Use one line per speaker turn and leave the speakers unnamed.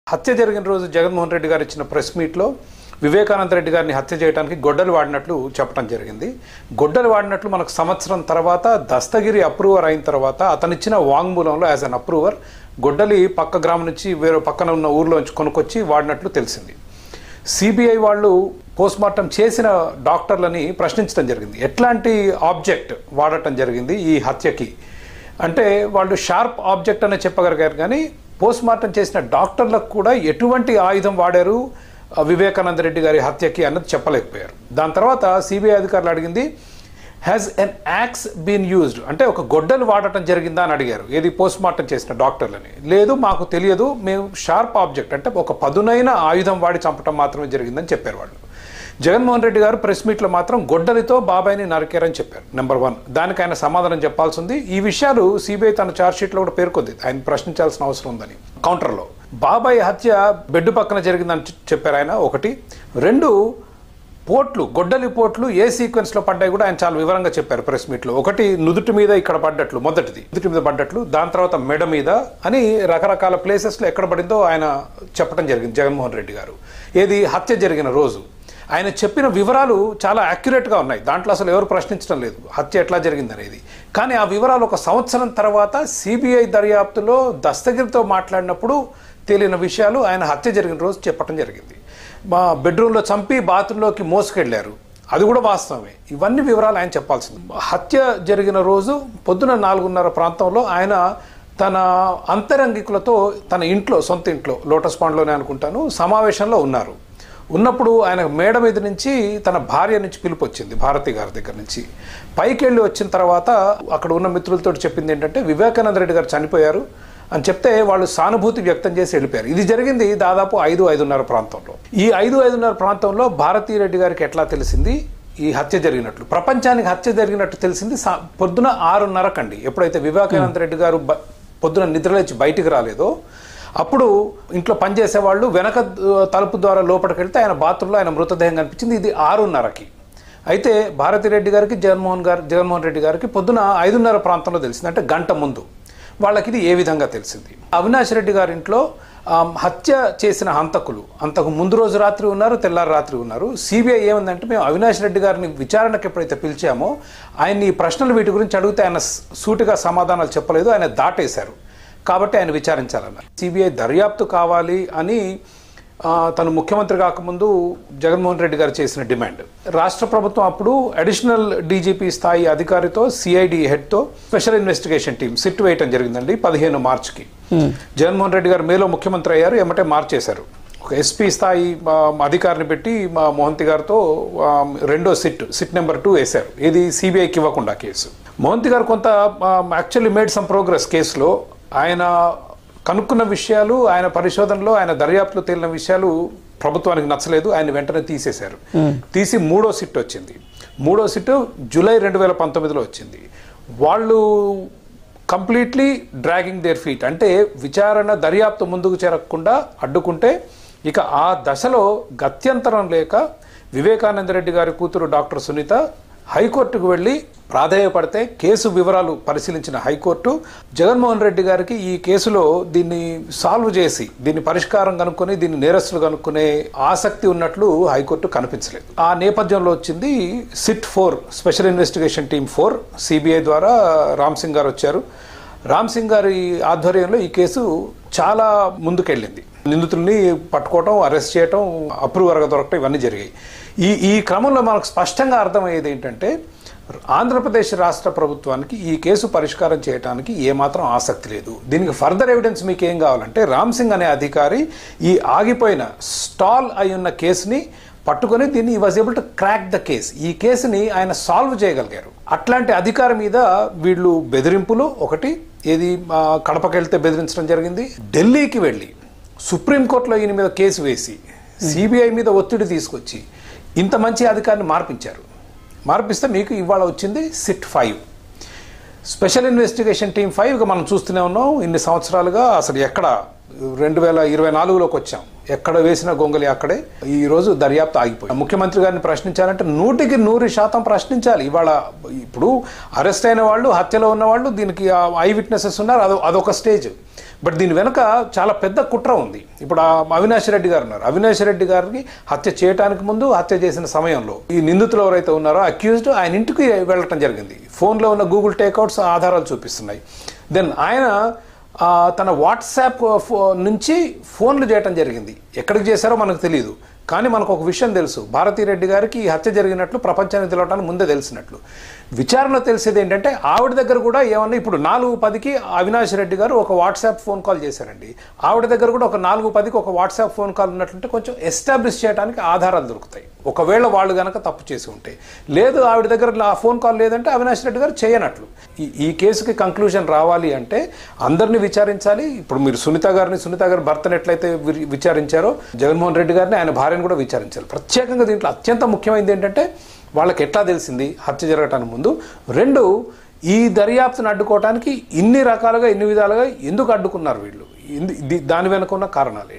హత్య జరిగిన రోజు జగన్మోహన్ రెడ్డి గారు ఇచ్చిన ప్రెస్ మీట్లో వివేకానంద రెడ్డి గారిని హత్య చేయడానికి గొడ్డలు వాడినట్లు చెప్పడం జరిగింది. గొడ్డలు వాడినట్లు మనకు సంవత్సరం తర్వాత దస్తగిరి అప్రూవర్ అయిన తర్వాత అతనిచ్చిన వాంగ్మూలంలో యాజ్ అన్ అప్రూవర్ గొడ్డలి పక్క గ్రామం నుంచి వేరే పక్కన ఉన్న ఊర్లోంచి కొనుక్కొచ్చి వాడినట్లు తెలిసింది. సిబిఐ వాళ్ళు పోస్ట్మార్టం చేసిన డాక్టర్లని ప్రశ్నించడం జరిగింది. ఎట్లాంటి ఆబ్జెక్ట్ వాడటం జరిగింది ఈ హత్యకి అంటే వాళ్ళు షార్ప్ ఆబ్జెక్ట్ అనే చెప్పగలిగారు, కానీ పోస్ట్మార్టం చేసిన డాక్టర్లకు కూడా ఎటువంటి ఆయుధం వాడారు వివేకానంద రెడ్డి గారి హత్యకి అన్నది చెప్పలేకపోయారు. దాని తర్వాత సిబిఐ అధికారులు అడిగింది, has an axe been used అంటే ఒక గొడ్డలు వాడటం జరిగిందా అని అడిగారు. ఏది పోస్ట్మార్టం చేసిన డాక్టర్లని. లేదు, మాకు తెలియదు, మేము షార్ప్ ఆబ్జెక్ట్ అంటే ఒక పదునైన ఆయుధం వాడి చంపటం మాత్రమే జరిగిందని చెప్పారు వాళ్ళు. జగన్మోహన్ రెడ్డి గారు ప్రెస్ మీట్లో మాత్రం గొడ్డలితో బాబాయిని నరికారని చెప్పారు. నెంబర్ 1, దానికి ఆయన సమాధానం చెప్పాల్సి ఉంది. ఈ విషయాలు సిబిఐ తన ఛార్జ్షీట్లో కూడా పేర్కొంది, ఆయన ప్రశ్నించాల్సిన అవసరం ఉందని. కౌంటర్లో బాబాయ్ హత్య బెడ్ పక్కన జరిగిందని చెప్పారు ఆయన. 1, 2 పోట్లు, గొడ్డలి పోట్లు ఏ సీక్వెన్స్లో పడ్డాయి కూడా ఆయన చాలా వివరంగా చెప్పారు ప్రెస్ మీట్లో. 1 నుదుటి మీద ఇక్కడ పడ్డట్లు, మొదటిది నుదుటి మీద పడ్డట్లు, దాని తర్వాత మెడ మీద అని రకరకాల ప్లేసెస్లో ఎక్కడ పడిందో ఆయన చెప్పడం జరిగింది జగన్మోహన్ రెడ్డి గారు. ఏది హత్య జరిగిన రోజు ఆయన చెప్పిన వివరాలు చాలా యాక్యురేట్గా ఉన్నాయి. దాంట్లో అసలు ఎవరు ప్రశ్నించడం లేదు హత్య ఎట్లా జరిగింది అనేది. కానీ ఆ వివరాలు ఒక సంవత్సరం తర్వాత సిబిఐ దర్యాప్తులో దస్తగిరితో మాట్లాడినప్పుడు తేలిన విషయాలు ఆయన హత్య జరిగిన రోజు చెప్పడం జరిగింది. మా బెడ్రూమ్లో చంపి బాత్రూంలోకి మోసుకెళ్లారు, అది కూడా వాస్తవమే. ఇవన్నీ వివరాలు ఆయన చెప్పాల్సింది. హత్య జరిగిన రోజు పొద్దున 4:30 ప్రాంతంలో ఆయన తన అంతరంగికులతో తన ఇంట్లో, సొంత ఇంట్లో, లోటస్ పాండ్లోనే అనుకుంటాను, సమావేశంలో ఉన్నారు. ఉన్నప్పుడు ఆయన మేడ మీద నుంచి తన భార్య నుంచి పిలుపు వచ్చింది, భారతి గారి దగ్గర నుంచి. పైకి వెళ్ళి వచ్చిన తర్వాత అక్కడ ఉన్న మిత్రులతో చెప్పింది ఏంటంటే వివేకానంద రెడ్డి గారు చనిపోయారు అని చెప్తే వాళ్ళు సానుభూతి వ్యక్తం చేసి వెళ్ళిపోయారు. ఇది జరిగింది దాదాపు 5-5:30 ప్రాంతంలో. ఈ 5-5:30 ప్రాంతంలో భారతీ రెడ్డి గారికి ఎట్లా తెలిసింది ఈ హత్య జరిగినట్లు? ప్రపంచానికి హత్య జరిగినట్టు తెలిసింది పొద్దున 6:30 కండి. ఎప్పుడైతే వివేకానంద రెడ్డి గారు పొద్దున నిద్రలేచి బయటికి రాలేదో అప్పుడు ఇంట్లో పనిచేసే వాళ్ళు వెనక తలుపు ద్వారా లోపలికి వెళ్తే ఆయన బాత్రూంలో ఆయన మృతదేహం కనిపించింది. ఇది 6:30కి. అయితే భారతిరెడ్డి గారికి జగన్మోహన్ రెడ్డి గారికి పొద్దున 5:30 ప్రాంతంలో తెలిసింది, అంటే గంట ముందు. వాళ్ళకి ఇది ఏ విధంగా తెలిసింది? అవినాష్ రెడ్డి గారి ఇంట్లో హత్య చేసిన హంతకులు అంతకు ముందు రోజు రాత్రి ఉన్నారు, తెల్లారి రాత్రి ఉన్నారు. సిబిఐ ఏమందంటే మేము అవినాష్ రెడ్డి గారిని విచారణకు ఎప్పుడైతే పిలిచామో ఆయన్ని ఈ ప్రశ్నలు వీటి గురించి అడిగితే ఆయన సూటిగా సమాధానాలు చెప్పలేదు, ఆయన దాటేశారు. కాబట్టి ఆయన విచారించాలన్నారు. సిబిఐ దర్యాప్తు కావాలి అని తను ముఖ్యమంత్రి కాకముందు జగన్మోహన్ రెడ్డి గారు చేసిన డిమాండ్. రాష్ట్ర ప్రభుత్వం అప్పుడు అడిషనల్ డీజీపీ స్థాయి అధికారితో సిఐడి హెడ్తో స్పెషల్ ఇన్వెస్టిగేషన్ టీం సిట్ వేయటం జరిగిందండి 15 మార్చికి. జగన్మోహన్ రెడ్డి గారు మేలో ముఖ్యమంత్రి అయ్యారు, ఎమ్మటే మార్చేశారు. ఒక ఎస్పీ స్థాయి అధికారిని పెట్టి మోహంతి గారితో రెండో సిట్ నెంబర్ 2 వేశారు. ఇది సిబిఐకి ఇవ్వకుండా కేసు. మోహంతి గారు కొంత యాక్చువల్లీ మేడ్ సమ్ ప్రోగ్రెస్ కేసులో. ఆయన కనుక్కున్న విషయాలు, ఆయన పరిశోధనలో, ఆయన దర్యాప్తులో తేలిన విషయాలు ప్రభుత్వానికి నచ్చలేదు. ఆయన వెంటనే తీసేశారు. తీసి 3వ సిట్ వచ్చింది. 3వ సిట్ జూలై 2019లో వచ్చింది. వాళ్ళు కంప్లీట్లీ డ్రాగింగ్ దేర్ ఫీట్, అంటే విచారణ దర్యాప్తు ముందుకు చేరకుండా అడ్డుకుంటే ఇక ఆ దశలో గత్యంతరం లేక వివేకానంద రెడ్డి గారి కూతురు డాక్టర్ సునీత హైకోర్టుకు వెళ్ళి ప్రాధేయపడితే కేసు వివరాలు పరిశీలించిన హైకోర్టు జగన్మోహన్ రెడ్డి గారికి ఈ కేసులో దీన్ని సాల్వ్ చేసి దీన్ని పరిష్కారం కనుక్కొని దీన్ని నేరస్తులు కనుక్కునే ఆసక్తి ఉన్నట్లు హైకోర్టు కనిపించలేదు. ఆ నేపథ్యంలో వచ్చింది SIT 4 special investigation team 4 CBI ద్వారా రామ్ సింగ్ గారు వచ్చారు. రామ్ సింగ్ గారి ఆధ్వర్యంలో ఈ కేసు చాలా ముందుకెళ్ళింది. నిందితుల్ని పట్టుకోవటం, అరెస్ట్ చేయటం, అప్రూవర్గా దొరకటం, ఇవన్నీ జరిగాయి. ఈ క్రమంలో మనకు స్పష్టంగా అర్థమయ్యేది ఏంటంటే ఆంధ్రప్రదేశ్ రాష్ట్ర ప్రభుత్వానికి ఈ కేసు పరిష్కారం చేయడానికి ఏమాత్రం ఆసక్తి లేదు. దీనికి ఫర్దర్ ఎవిడెన్స్ మీకు ఏం కావాలంటే రామ్ సింగ్ అనే అధికారి ఈ ఆగిపోయిన స్టాల్ అయి ఉన్న కేసుని పట్టుకొని దీన్ని ఈ was able to crack the case, ఈ కేసుని ఆయన సాల్వ్ చేయగలిగారు. అట్లాంటి అధికారి మీద వీళ్ళు బెదిరింపులు, ఒకటి ఏది కడపకి వెళ్తే బెదిరించడం జరిగింది, ఢిల్లీకి వెళ్ళి సుప్రీంకోర్టులో ఈయన మీద కేసు వేసి సిబిఐ మీద ఒత్తిడి తీసుకొచ్చి ఇంత మంచి అధికారిని మార్పిస్తే మీకు ఇవాళ వచ్చింది సిట్ 5 స్పెషల్ ఇన్వెస్టిగేషన్ టీమ్ 5. మనం చూస్తూనే ఉన్నాం ఇన్ని సంవత్సరాలుగా అసలు ఎక్కడ 2024లోకి వచ్చాం. ఎక్కడ వేసిన గొంగలి అక్కడే ఈరోజు దర్యాప్తు ఆగిపోయింది. ముఖ్యమంత్రి గారిని ప్రశ్నించాలంటే 100% ప్రశ్నించాలి. ఇవాళ ఇప్పుడు అరెస్ట్ అయిన వాళ్ళు, హత్యలో ఉన్న వాళ్ళు, దీనికి ఐ విట్నెసెస్ ఉన్నారు, అదొక స్టేజ్. బట్ దీని వెనక చాలా పెద్ద కుట్ర ఉంది. ఇప్పుడు అవినాష్ రెడ్డి గారు ఉన్నారు. అవినాష్ రెడ్డి గారిని హత్య చేయడానికి ముందు, హత్య చేసిన సమయంలో ఈ నిందితులు ఎవరైతే ఉన్నారో అక్యూజ్డ్ ఆయన ఇంటికి వెళ్ళటం జరిగింది. ఫోన్లో ఉన్న గూగుల్ టేక్అవుట్స్ ఆధారాలు చూపిస్తున్నాయి. దెన్ ఆయన తన వాట్సాప్ నుంచి ఫోన్లు చేయటం జరిగింది. ఎక్కడికి చేశారో మనకు తెలియదు, కానీ మనకు ఒక విషయం తెలుసు, భారతీరెడ్డి గారికి ఈ హత్య జరిగినట్లు ప్రపంచానికి తెలవటానికి ముందే తెలిసినట్లు. విచారణలో తెలిసేది ఏంటంటే ఆవిడ దగ్గర కూడా ఏమన్నా ఇప్పుడు 4:10కి అవినాష్ రెడ్డి గారు ఒక వాట్సాప్ ఫోన్ కాల్ చేశారండి. ఆవిడ దగ్గర కూడా ఒక 4:10కి ఒక వాట్సాప్ ఫోన్ కాల్ ఉన్నట్లుంటే కొంచెం ఎస్టాబ్లిష్ చేయడానికి ఆధారాలు దొరుకుతాయి, ఒకవేళ వాళ్ళు కనుక తప్పు చేసి ఉంటే. లేదు ఆవిడ దగ్గర ఆ ఫోన్ కాల్ లేదంటే అవినాష్ రెడ్డి గారు చేయనట్లు. ఈ కేసుకి కంక్లూజన్ రావాలి అంటే అందరినీ విచారించాలి. ఇప్పుడు మీరు సునీత గారి భర్తను ఎట్లయితే విచారించారో జగన్మోహన్ రెడ్డి గారిని, ఆయన భార్యను కూడా విచారించాలి. ప్రత్యేకంగా దీంట్లో అత్యంత ముఖ్యమైనది ఏంటంటే వాళ్ళకి ఎట్లా తెలిసింది హత్య జరగటానికి ముందు. 2, ఈ దర్యాప్తును అడ్డుకోవటానికి ఇన్ని రకాలుగా, ఇన్ని విధాలుగా ఎందుకు అడ్డుకున్నారు వీళ్ళు, దాని వెనుక ఉన్న కారణాలు.